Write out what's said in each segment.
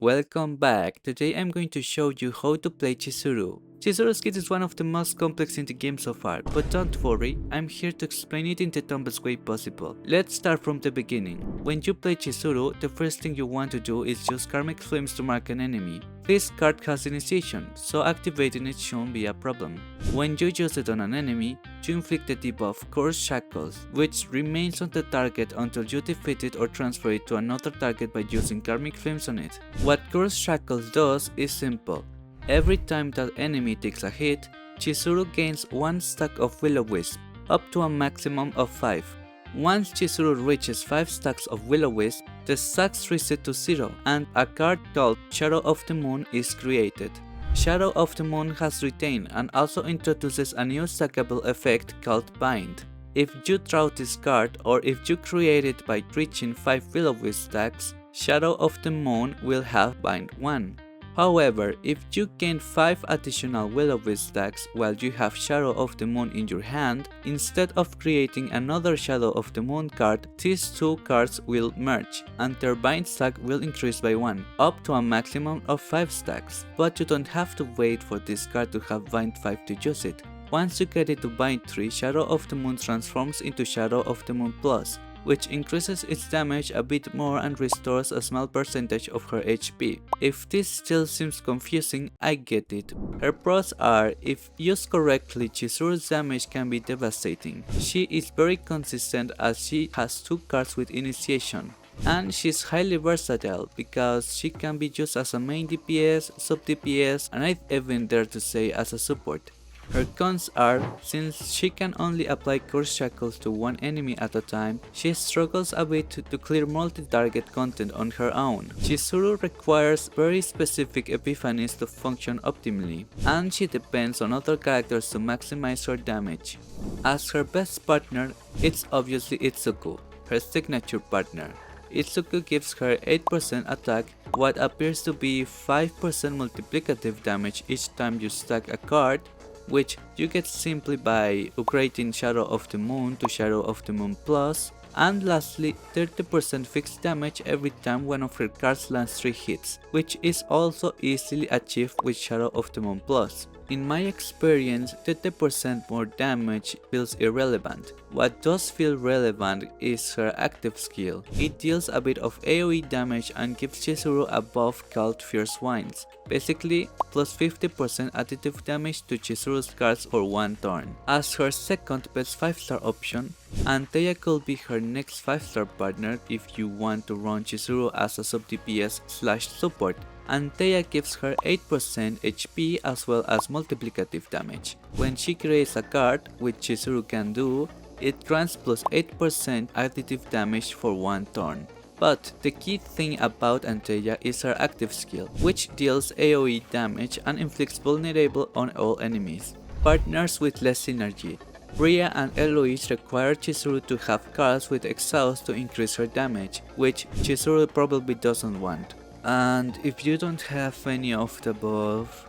Welcome back. Today I'm going to show you how to play Chizuru. Chizuru's kit is one of the most complex in the game so far, but don't worry, I'm here to explain it in the dumbest way possible. Let's start from the beginning. When you play Chizuru, the first thing you want to do is use Karmic Flames to mark an enemy. This card has initiation, so activating it shouldn't be a problem. When you use it on an enemy, you inflict the debuff Cursed Shackles, which remains on the target until you defeat it or transfer it to another target by using Karmic Flames on it. What Cursed Shackles does is simple. Every time that enemy takes a hit, Chizuru gains 1 stack of Will-O-Wisp, up to a maximum of 5. Once Chizuru reaches 5 stacks of Will-O-Wisp, the stacks reset to 0 and a card called Shadow of the Moon is created. Shadow of the Moon has retained and also introduces a new stackable effect called Bind. If you draw this card or if you create it by reaching 5 Will-O-Wisp stacks, Shadow of the Moon will have Bind 1. However, if you gain 5 additional Will-O-Wisp stacks while you have Shadow of the Moon in your hand, instead of creating another Shadow of the Moon card, these two cards will merge, and their bind stack will increase by 1, up to a maximum of 5 stacks. But you don't have to wait for this card to have bind 5 to use it. Once you get it to bind 3, Shadow of the Moon transforms into Shadow of the Moon Plus, which increases its damage a bit more and restores a small percentage of her HP. If this still seems confusing, I get it. Her pros are, if used correctly, Chizuru's damage can be devastating. She is very consistent as she has 2 cards with initiation. And she's highly versatile because she can be used as a main DPS, sub DPS, and I'd even dare to say as a support. Her cons are, since she can only apply Cursed Shackles to one enemy at a time, she struggles a bit to clear multi-target content on her own. Chizuru requires very specific epiphanies to function optimally, and she depends on other characters to maximize her damage. As her best partner, it's obviously Itsuku, her signature partner. Itsuku gives her 8% attack, what appears to be 5% multiplicative damage each time you stack a card, which you get simply by upgrading Shadow of the Moon to Shadow of the Moon Plus, and lastly 30% fixed damage every time one of her cards lands 3 hits, which is also easily achieved with Shadow of the Moon Plus. In my experience, 30% more damage feels irrelevant. What does feel relevant is her active skill. It deals a bit of AoE damage and gives Chizuru a buff called Fierce Winds, basically plus 50% additive damage to Chizuru's cards for 1 turn. As her second best 5-star option, Antea could be her next 5-star partner if you want to run Chizuru as a sub DPS / support. Antea gives her 8% HP as well as multiplicative damage. When she creates a card, which Chizuru can do, it grants plus 8% additive damage for 1 turn. But the key thing about Antea is her active skill, which deals AoE damage and inflicts vulnerable on all enemies. Partners with less synergy. Rhea and Eloise require Chizuru to have cards with exhaust to increase her damage, which Chizuru probably doesn't want. And if you don't have any of the above,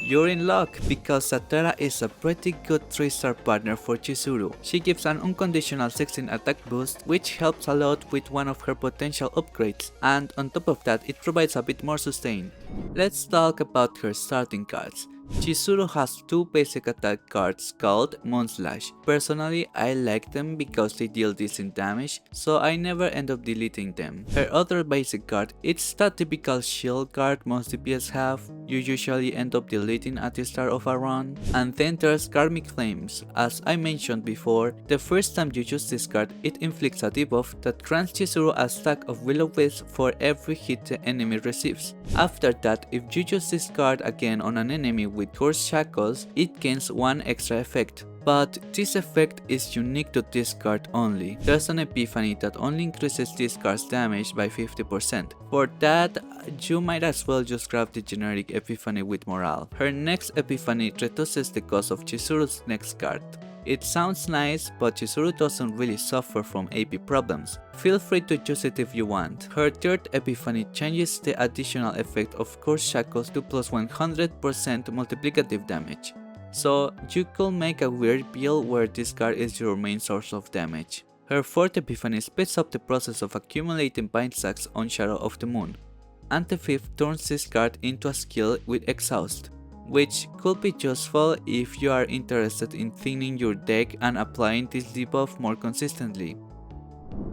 you're in luck because Satara is a pretty good 3-star partner for Chizuru. She gives an unconditional 16 attack boost, which helps a lot with one of her potential upgrades, and on top of that it provides a bit more sustain. Let's talk about her starting cards. Chizuru has 2 basic attack cards called Moonslash. Personally, I like them because they deal decent damage, so I never end up deleting them. Her other basic card, it's that typical shield card most DPS have, you usually end up deleting at the start of a run. And then there's Karmic Flames. As I mentioned before, the first time you use this card, it inflicts a debuff that grants Chizuru a stack of Will-O-Wisp for every hit the enemy receives. After that, if you use this card again on an enemy with Cursed Shackles, it gains 1 extra effect. But this effect is unique to this card only. There's an epiphany that only increases this card's damage by 50%. For that, you might as well just grab the generic epiphany with morale. Her next epiphany reduces the cost of Chizuru's next card. It sounds nice, but Chizuru doesn't really suffer from AP problems. Feel free to use it if you want. Her third epiphany changes the additional effect of Cursed Shackles to plus 100% multiplicative damage. So you could make a weird build where this card is your main source of damage. Her fourth epiphany speeds up the process of accumulating bind stacks on Shadow of the Moon. and the 5th turns this card into a skill with Exhaust, which could be useful if you are interested in thinning your deck and applying this debuff more consistently.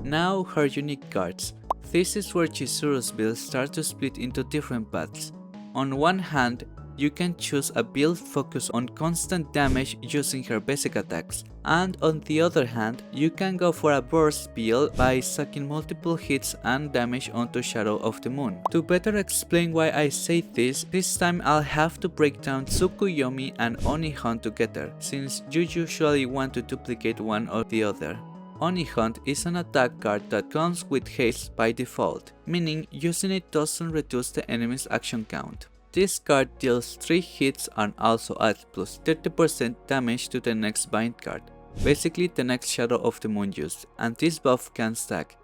Now her unique cards. This is where Chizuru's build starts to split into different paths. On one hand, you can choose a build focused on constant damage using her basic attacks, and on the other hand, you can go for a burst build by stacking multiple hits and damage onto Shadow of the Moon. To better explain why I say this time I'll have to break down Tsukuyomi and Oni Hunt together, since you usually want to duplicate one or the other. Oni Hunt is an attack card that comes with haste by default, meaning using it doesn't reduce the enemy's action count. This card deals 3 hits and also adds plus 30% damage to the next bind card, basically the next Shadow of the Moon used, and this buff can stack.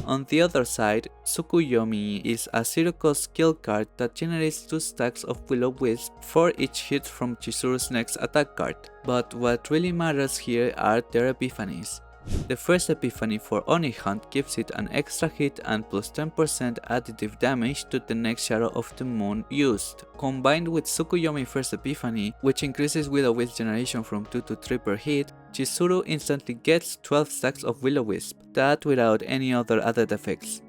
On the other side, Tsukuyomi is a 0-cost skill card that generates 2 stacks of Will-O-Wisp for each hit from Chizuru's next attack card, but what really matters here are their epiphanies. The first epiphany for Oni Hunt gives it an extra hit and plus 10% additive damage to the next Shadow of the Moon used. Combined with Tsukuyomi's first epiphany, which increases Will-O-Wisp generation from 2 to 3 per hit, Chizuru instantly gets 12 stacks of Will-O-Wisp, that without any other added effects.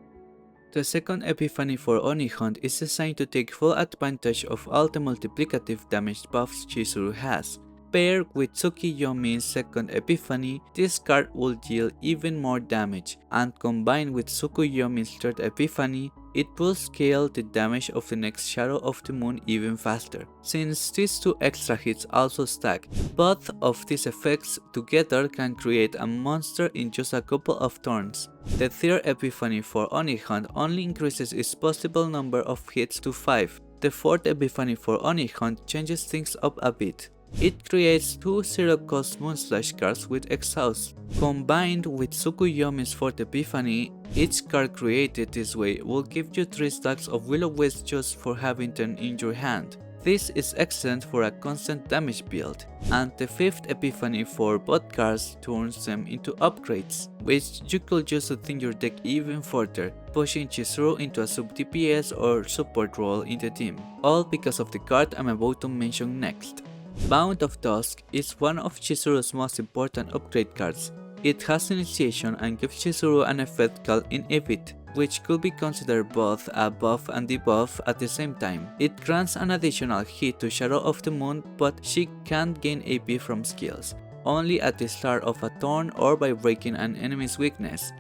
The second epiphany for Oni Hunt is designed to take full advantage of all the multiplicative damage buffs Chizuru has. Paired with Tsukuyomi's second epiphany, this card will deal even more damage, and combined with Tsukuyomi's third epiphany, it will scale the damage of the next Shadow of the Moon even faster, since these 2 extra hits also stack. Both of these effects together can create a monster in just a couple of turns. The third epiphany for Oni Hunt only increases its possible number of hits to 5. The fourth epiphany for Oni Hunt changes things up a bit. It creates 2 0-cost Moonslash cards with Exhaust. Combined with Tsukuyomi's 4th epiphany, each card created this way will give you 3 stacks of Will-O-Wisp just for having them in your hand. This is excellent for a constant damage build, and the 5th epiphany for both cards turns them into upgrades, which you could use to thin your deck even further, pushing Chizuru into a sub-DPS or support role in the team, all because of the card I'm about to mention next. Bound of Dusk is one of Chizuru's most important upgrade cards. It has initiation and gives Chizuru an effect called Inhibit, which could be considered both a buff and debuff at the same time. It grants an additional hit to Shadow of the Moon, but she can't gain AP from skills, only at the start of a turn or by breaking an enemy's weakness.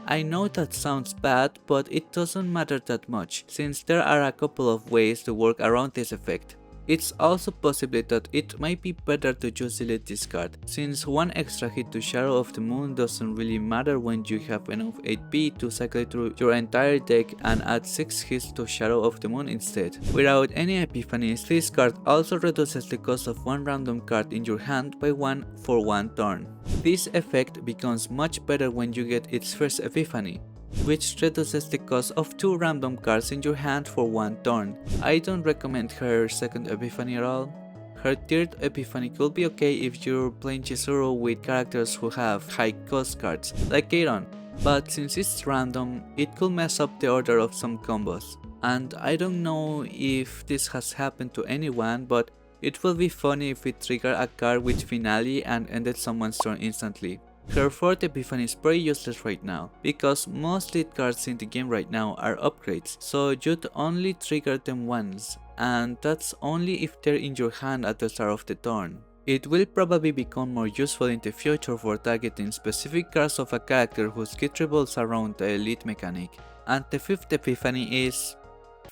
I know that sounds bad, but it doesn't matter that much, since there are a couple of ways to work around this effect. It's also possible that it might be better to just delete this card, since 1 extra hit to Shadow of the Moon doesn't really matter when you have enough HP to cycle through your entire deck and add 6 hits to Shadow of the Moon instead. Without any epiphanies, this card also reduces the cost of 1 random card in your hand by 1 for 1 turn. This effect becomes much better when you get its first epiphany, which reduces the cost of 2 random cards in your hand for 1 turn. I don't recommend her second epiphany at all. Her third epiphany could be okay if you're playing Chizuru with characters who have high cost cards, like Kairon, but since it's random, it could mess up the order of some combos. And I don't know if this has happened to anyone, but it will be funny if it triggered a card with Finale and ended someone's turn instantly. Her 4th epiphany is pretty useless right now, because most lead cards in the game right now are upgrades, so you'd only trigger them once, and that's only if they're in your hand at the start of the turn. It will probably become more useful in the future for targeting specific cards of a character whose kit revolves around the elite mechanic. And the 5th epiphany is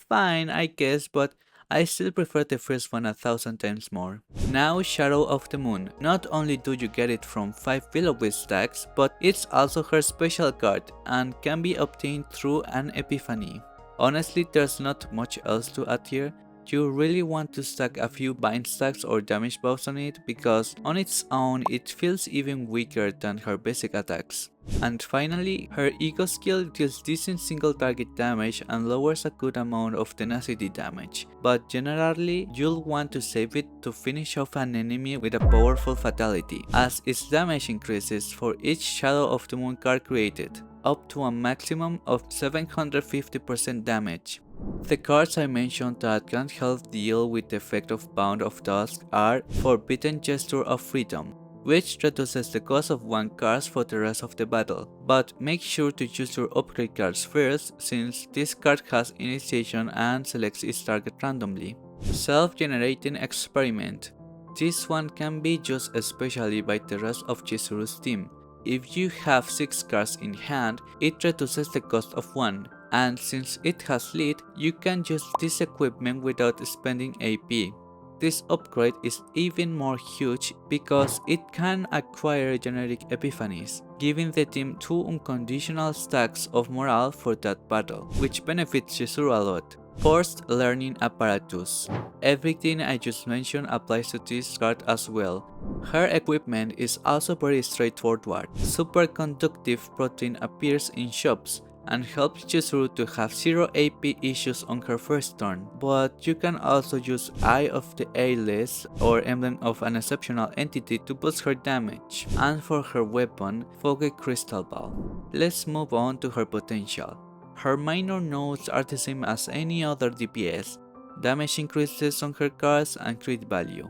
fine, I guess, but I still prefer the first one 1,000 times more. Now Shadow of the Moon. Not only do you get it from 5 Will-O-Wisp stacks, but it's also her special card and can be obtained through an epiphany. Honestly, there's not much else to add here. You really want to stack a few bind stacks or damage buffs on it, because on its own it feels even weaker than her basic attacks. And finally, her Ego skill deals decent single target damage and lowers a good amount of tenacity damage, but generally you'll want to save it to finish off an enemy with a powerful fatality, as its damage increases for each Shadow of the Moon card created, up to a maximum of 750% damage. The cards I mentioned that can help deal with the effect of Bound of Dusk are Forbidden Gesture of Freedom, which reduces the cost of 1 card for the rest of the battle, but make sure to use your upgrade cards first since this card has initiation and selects its target randomly. Self-Generating Experiment. This one can be used especially by the rest of Chizuru's team. If you have 6 cards in hand, it reduces the cost of 1, and since it has lead, you can use this equipment without spending AP. This upgrade is even more huge because it can acquire generic epiphanies, giving the team 2 unconditional stacks of morale for that battle, which benefits Chizuru a lot. Forced Learning Apparatus. Everything I just mentioned applies to this card as well. Her equipment is also very straightforward. Superconductive protein appears in shops and helps Chizuru to have 0 AP issues on her first turn, but you can also use Eye of the A-list or Emblem of an Exceptional Entity to boost her damage, and for her weapon, Foggy Crystal Ball. Let's move on to her potential. Her minor nodes are the same as any other DPS, damage increases on her cards and crit value.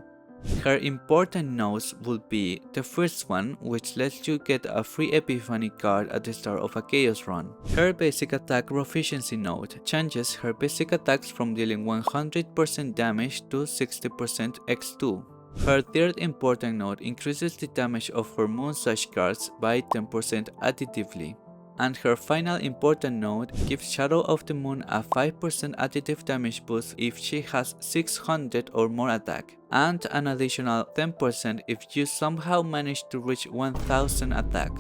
Her important nodes would be the first one, which lets you get a free epiphany card at the start of a chaos run. Her basic attack proficiency node changes her basic attacks from dealing 100% damage to 60% x2. Her third important node increases the damage of her moon slash cards by 10% additively. And her final important node gives Shadow of the Moon a 5% additive damage boost if she has 600 or more attack, and an additional 10% if you somehow manage to reach 1000 attack.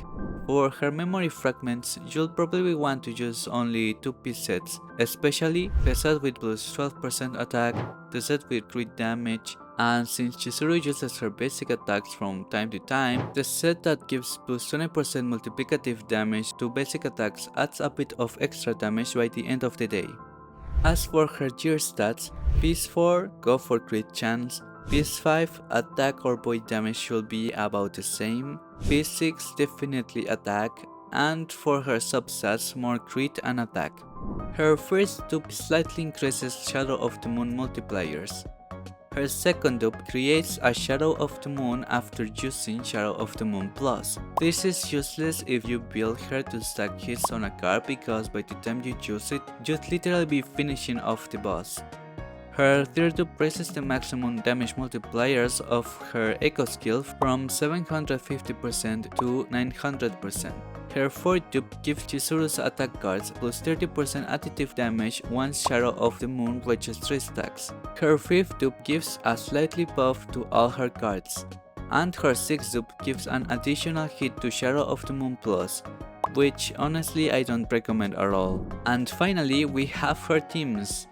For her memory fragments, you'll probably want to use only 2-piece sets, especially the set with plus 12% attack, the set with crit damage, and since Chizuru uses her basic attacks from time to time, the set that gives plus 20% multiplicative damage to basic attacks adds a bit of extra damage by the end of the day. As for her gear stats, Piece 4 go for crit chance, Piece 5 attack or void damage should be about the same, Piece 6 definitely attack, and for her substats more crit and attack. Her first dupe slightly increases Shadow of the Moon multipliers. Her second dupe creates a Shadow of the Moon after using Shadow of the Moon Plus. This is useless if you build her to stack hits on a card because by the time you use it, you'd literally be finishing off the boss. Her third dupe raises the maximum damage multipliers of her Echo skill from 750% to 900%. Her fourth dupe gives Chizuru's attack cards plus 30% additive damage once Shadow of the Moon reaches 3 stacks. Her fifth dupe gives a slightly buff to all her cards. And her sixth dupe gives an additional hit to Shadow of the Moon Plus, which honestly I don't recommend at all. And finally we have her teams.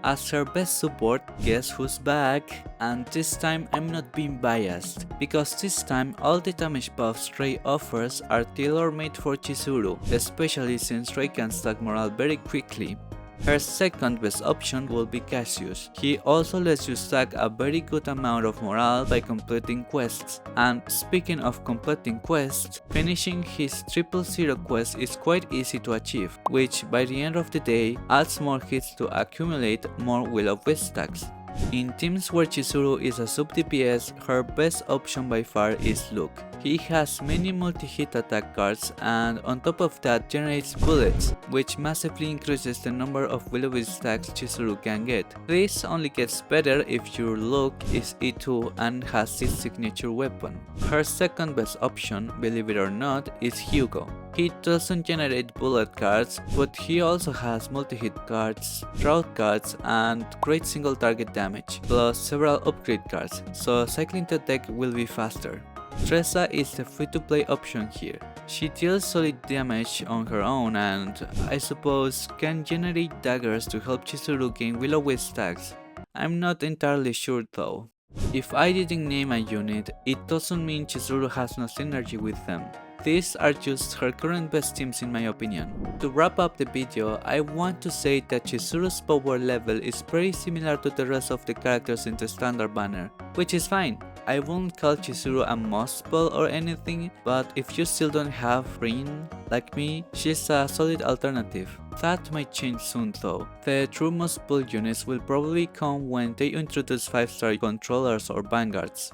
As her best support, guess who's back? And this time I'm not being biased, because this time all the damage buffs Rei offers are tailor-made for Chizuru, especially since Rei can stack morale very quickly. Her second best option will be Cassius. He also lets you stack a very good amount of morale by completing quests. And speaking of completing quests, finishing his 000 quest is quite easy to achieve, which by the end of the day adds more hits to accumulate more Will-O-Wisp stacks. In teams where Chizuru is a sub DPS, her best option by far is Luke. He has many multi-hit attack cards and on top of that generates bullets, which massively increases the number of Will-O-Wisp stacks Chizuru can get. This only gets better if your Luke is E2 and has his signature weapon. Her second best option, believe it or not, is Hugo. He doesn't generate bullet cards, but he also has multi-hit cards, drought cards, and great single target damage, plus several upgrade cards, so cycling the deck will be faster. Tressa is the free-to-play option here. She deals solid damage on her own and, I suppose, can generate daggers to help Chizuru gain Will-O-Wisp stacks. I'm not entirely sure though. If I didn't name a unit, it doesn't mean Chizuru has no synergy with them. These are just her current best teams in my opinion. To wrap up the video, I want to say that Chizuru's power level is pretty similar to the rest of the characters in the standard banner, which is fine. I won't call Chizuru a must pull or anything, but if you still don't have Rin, like me, she's a solid alternative. That might change soon though. The true most pull units will probably come when they introduce 5-star controllers or vanguards.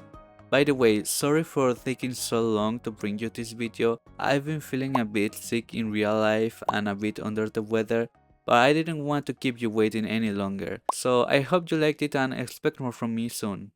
By the way, sorry for taking so long to bring you this video. I've been feeling a bit sick in real life and a bit under the weather, but I didn't want to keep you waiting any longer. So I hope you liked it and expect more from me soon.